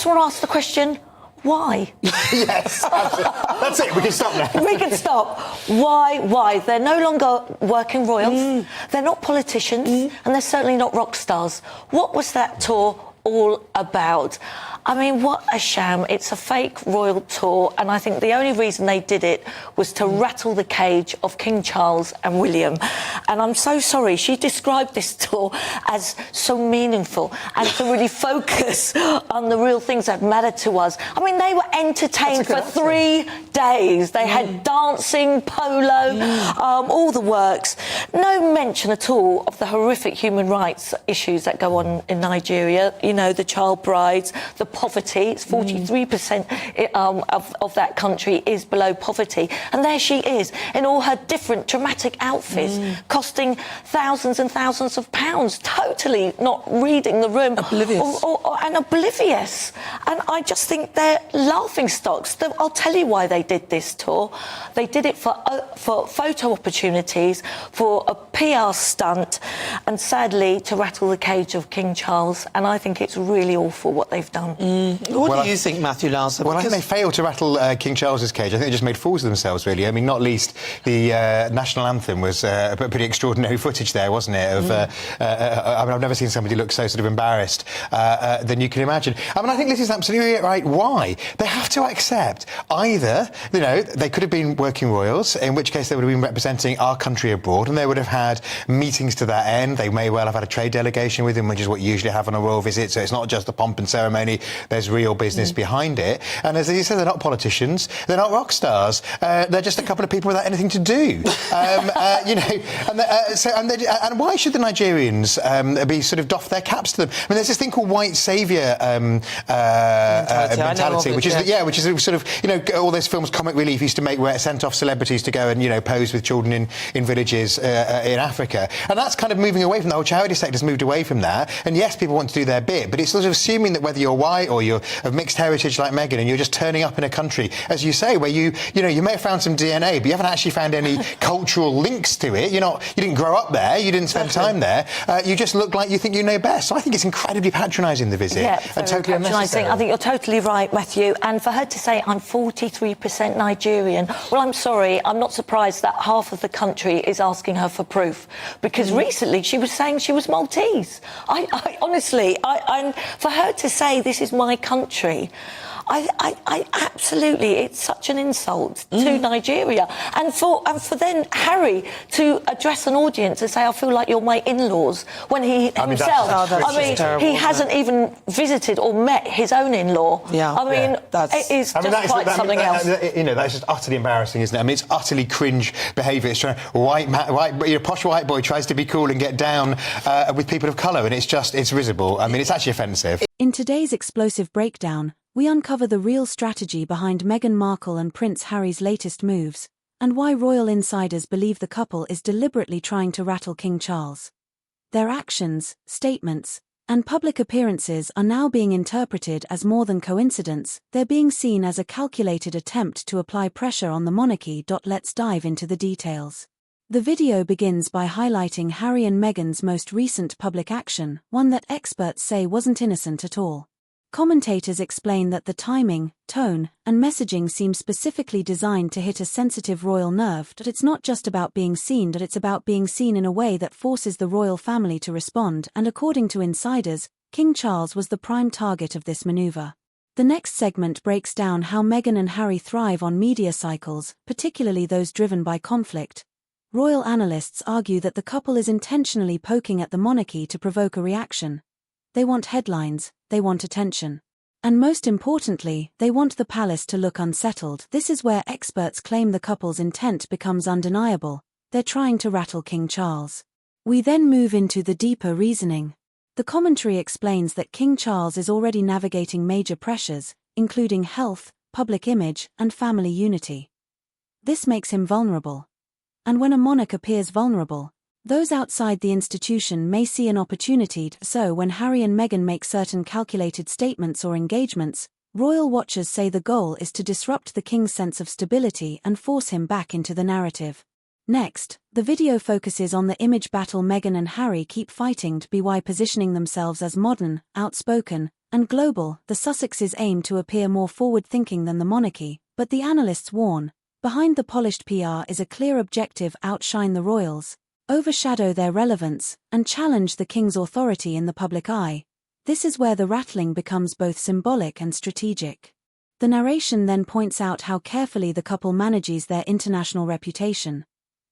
just want to ask the question, why? Yes, that's it. We can stop now. We can stop. Why? They're no longer working royals. They're not politicians, and they're certainly not rock stars. What was that tour all about? I mean, what a sham. It's a fake royal tour, and I think the only reason they did it was to rattle the cage of King Charles and William. And I'm so sorry, she described this tour as so meaningful and to really focus on the real things that matter to us. I mean, they were entertained for 3 days. They had dancing, polo, all the works. No mention at all of the horrific human rights issues that go on in Nigeria. You know, the child brides, the poverty. It's 43% of that country is below poverty. And there she is in all her different dramatic outfits, costing thousands and thousands of pounds, totally not reading the room. Oblivious. And oblivious. And I just think they're laughing stocks. I'll tell you why they did this tour. They did it for photo opportunities, for a PR stunt, and sadly to rattle the cage of King Charles. And I think it's really awful what they've done. What do you think, Matthew Larson? Well, I think they failed to rattle King Charles's cage. I think they just made fools of themselves, really. I mean, not least the national anthem was pretty extraordinary footage there, wasn't it? I mean, I've never seen somebody look so sort of embarrassed than you can imagine. I mean, I think this is absolutely right. Why? They have to accept either, you know, they could have been working royals, in which case they would have been representing our country abroad, and they would have had meetings to that end. They may well have had a trade delegation with them, which is what you usually have on a royal visit, so it's not just the pomp and ceremony, there's real business behind it. And as you said, they're not politicians, they're not rock stars, they're just a couple of people without anything to do. You know, and why should the Nigerians be sort of doff their caps to them? I mean, there's this thing called white saviour mentality, which is sort of, you know, all those films Comic Relief used to make where it sent off celebrities to go and, you know, pose with children in villages in Africa. And that's kind of moving away from the whole charity sector's moved away from that. And yes, people want to do their bit, but it's sort of assuming that whether you're white or you're of mixed heritage like Meghan and you're just turning up in a country, as you say, where you know, you may have found some DNA, but you haven't actually found any cultural links to it. You didn't grow up there, you didn't spend time there, you just look like you think you know best. So I think it's incredibly patronising, the visit, and totally unnecessary. I think you're totally right, Matthew. And for her to say, I'm 43% Nigerian, well, I'm sorry, I'm not surprised that half of the country is asking her for proof, because recently she was saying she was Maltese. I honestly, for her to say this is my country, I absolutely, it's such an insult to Nigeria. And for then Harry to address an audience and say, I feel like you're my in-laws, when he himself, he hasn't even visited or met his own in-law. It is just quite something else. You know, that's just utterly embarrassing, isn't it? I mean, it's utterly cringe behaviour. It's trying, posh white boy tries to be cool and get down with people of colour, and it's risible. I mean, it's actually offensive. In today's explosive breakdown, we uncover the real strategy behind Meghan Markle and Prince Harry's latest moves, and why royal insiders believe the couple is deliberately trying to rattle King Charles. Their actions, statements, and public appearances are now being interpreted as more than coincidence. They're being seen as a calculated attempt to apply pressure on the monarchy. Let's dive into the details. The video begins by highlighting Harry and Meghan's most recent public action, one that experts say wasn't innocent at all. Commentators explain that the timing, tone, and messaging seem specifically designed to hit a sensitive royal nerve, that it's not just about being seen, that it's about being seen in a way that forces the royal family to respond, and according to insiders, King Charles was the prime target of this maneuver. The next segment breaks down how Meghan and Harry thrive on media cycles, particularly those driven by conflict. Royal analysts argue that the couple is intentionally poking at the monarchy to provoke a reaction. They want headlines, they want attention. And most importantly, they want the palace to look unsettled. This is where experts claim the couple's intent becomes undeniable. They're trying to rattle King Charles. We then move into the deeper reasoning. The commentary explains that King Charles is already navigating major pressures, including health, public image, and family unity. This makes him vulnerable. And when a monarch appears vulnerable, those outside the institution may see an opportunity. So when Harry and Meghan make certain calculated statements or engagements, royal watchers say the goal is to disrupt the king's sense of stability and force him back into the narrative. Next, the video focuses on the image battle Meghan and Harry keep fighting to be, while positioning themselves as modern, outspoken, and global, the Sussexes aim to appear more forward-thinking than the monarchy, but the analysts warn, behind the polished PR is a clear objective: outshine the royals, overshadow their relevance, and challenge the king's authority in the public eye. This is where the rattling becomes both symbolic and strategic. The narration then points out how carefully the couple manages their international reputation.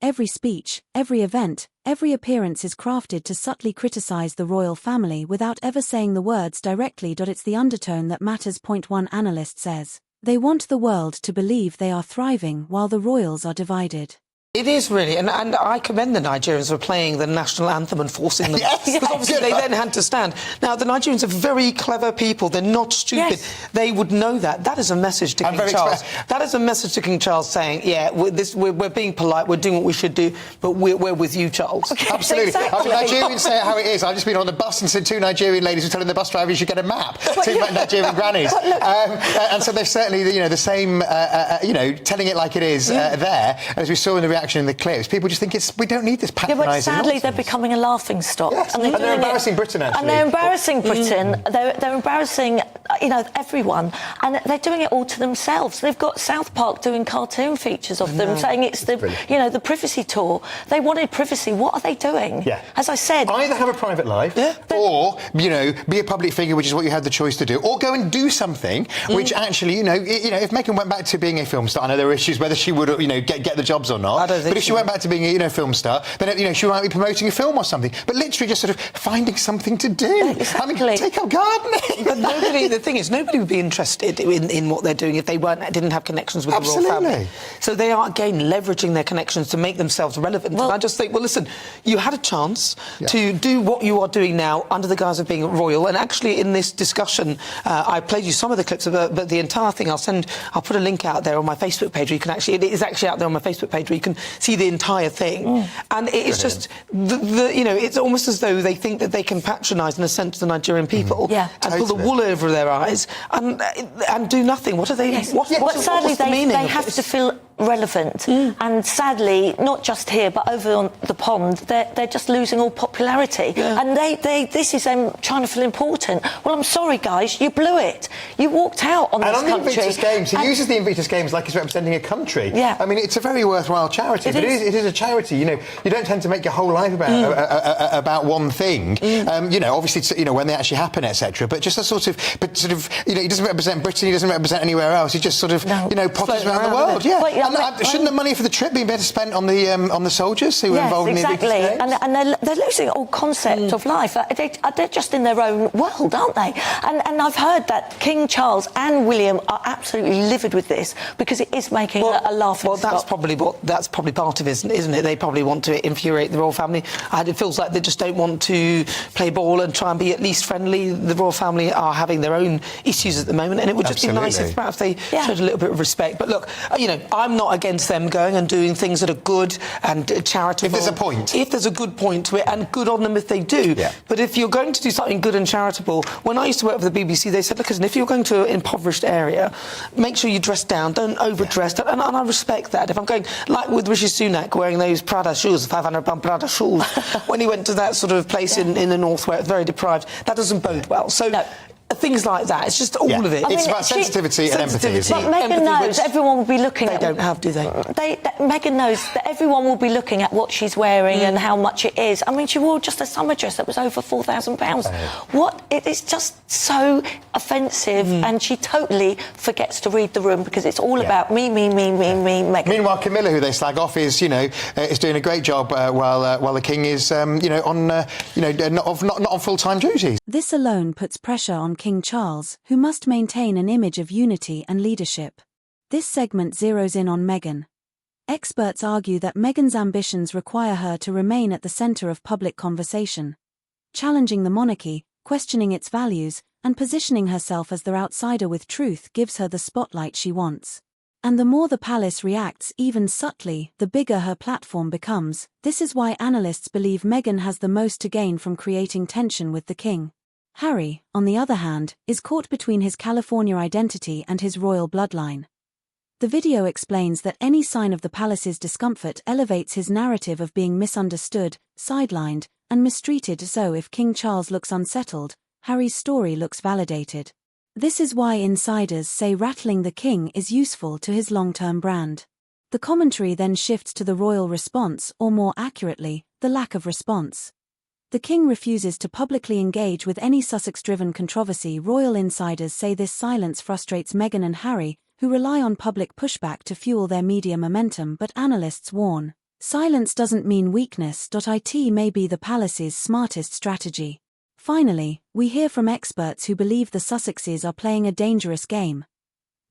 Every speech, every event, every appearance is crafted to subtly criticize the royal family without ever saying the words directly. It's the undertone that matters. One analyst says, they want the world to believe they are thriving while the royals are divided. It is really, and I commend the Nigerians for playing the national anthem and forcing them. Yes, because obviously they then had to stand. Now, the Nigerians are very clever people. They're not stupid. Yes. They would know that. That is a message to King Charles. That is a message to King Charles saying, yeah, we're being polite, we're doing what we should do, but we're with you, Charles. Okay, absolutely. Exactly. I mean, Nigerians say it how it is. I've just been on the bus and seen two Nigerian ladies who were telling the bus driver you should get a map. Two Nigerian grannies. And so they're certainly, the same, telling it like it is there. And as we saw in the reaction in the clips, people just think we don't need this patronising but sadly nonsense. They're becoming a laughing stock. Yes. And they're embarrassing Britain, actually. And they're embarrassing Britain. They're embarrassing, everyone. And they're doing it all to themselves. They've got South Park doing cartoon features of them, saying it's the privacy tour. They wanted privacy. What are they doing? Yeah. As I said... Either have a private life, or, be a public figure, which is what you had the choice to do, or go and do something which actually, if Meghan went back to being a film star, I know there are issues whether she would, get the jobs or not. I don't think but if she went back to being a film star, then she might be promoting a film or something. But literally just sort of finding something to do. Exactly. I mean, take up gardening. But the thing is, nobody would be interested in what they're doing if they didn't have connections with the royal family. So they are, again, leveraging their connections to make themselves relevant. And I just think, well, listen, you had a chance to do what you are doing now under the guise of being royal. And actually, in this discussion, I played you some of the clips, but the entire thing, I'll put a link out there on my Facebook page where you can it is actually out there on my Facebook page where you can see the entire thing. And it's just, it's almost as though they think that they can patronise, in a sense, the Nigerian people and pull the wool over their eyes and do nothing. What are they... Sadly, they have to feel relevant. And sadly, not just here, but over on the pond, they're just losing all popularity. And this is them trying to feel important. Well, I'm sorry, guys, you blew it. You walked out on this country. And on the Invictus Games, he uses the Invictus Games like he's representing a country. Yeah. I mean, it's a very worthwhile charity. It is a charity. You don't tend to make your whole life about one thing. Obviously, when they actually happen, etc. But just he doesn't represent Britain. He doesn't represent anywhere else. He just potters around the world. Shouldn't the money for the trip be better spent on the soldiers who were involved in the Invictus Games? And they're losing all concept of life. They're just in their own world, aren't they? And I've heard that King Charles and William are absolutely livid with this because it is making a laughing stock. That's probably part of it, isn't it? They probably want to infuriate the royal family. It feels like they just don't want to play ball and try and be at least friendly. The royal family are having their own issues at the moment, and it would just be nice if perhaps they showed a little bit of respect. But look, I'm not against them going and doing things that are good and charitable. If there's a point. If there's a good point to it, and good on them if they do. Yeah. But if you're going to do something good and charitable, when I used to work for the BBC, they said, look, listen, if you're going to an impoverished area, make sure you dress down, don't overdress. And I respect that. If I'm going, like with Rishi Sunak wearing those Prada shoes, £500 Prada shoes, when he went to that sort of place in the north where it's very deprived, that doesn't bode well. So things like that. It's just all of it. It's about sensitivity and empathy. But Meghan knows everyone will be looking at... They don't have, do they? Meghan knows that everyone will be looking at what she's wearing and how much it is. I mean, she wore just a summer dress that was over £4,000. It is just so offensive, and she totally forgets to read the room because it's all about me, Meghan. Meanwhile, Camilla, who they slag off, is doing a great job while the king is not on full-time duties. This alone puts pressure on King Charles, who must maintain an image of unity and leadership. This segment zeroes in on Meghan. Experts argue that Meghan's ambitions require her to remain at the centre of public conversation, challenging the monarchy, questioning its values, and positioning herself as the outsider with truth gives her the spotlight she wants. And the more the palace reacts, even subtly, the bigger her platform becomes. This is why analysts believe Meghan has the most to gain from creating tension with the king. Harry, on the other hand, is caught between his California identity and his royal bloodline. The video explains that any sign of the palace's discomfort elevates his narrative of being misunderstood, sidelined, and mistreated. So if King Charles looks unsettled, Harry's story looks validated. This is why insiders say rattling the king is useful to his long-term brand. The commentary then shifts to the royal response, or more accurately, the lack of response. The king refuses to publicly engage with any Sussex-driven controversy. Royal insiders say this silence frustrates Meghan and Harry, who rely on public pushback to fuel their media momentum, but analysts warn, silence doesn't mean weakness. It may be the palace's smartest strategy. Finally, we hear from experts who believe the Sussexes are playing a dangerous game.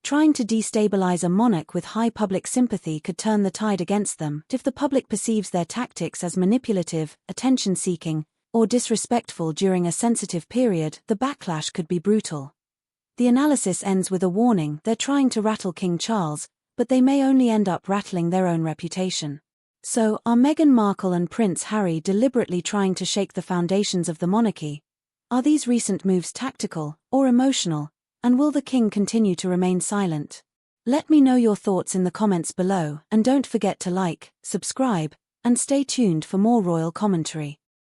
Trying to destabilize a monarch with high public sympathy could turn the tide against them. If the public perceives their tactics as manipulative, attention-seeking, or disrespectful during a sensitive period, the backlash could be brutal. The analysis ends with a warning: they're trying to rattle King Charles, but they may only end up rattling their own reputation. So, are Meghan Markle and Prince Harry deliberately trying to shake the foundations of the monarchy? Are these recent moves tactical or emotional? And will the king continue to remain silent? Let me know your thoughts in the comments below, and don't forget to like, subscribe, and stay tuned for more royal commentary.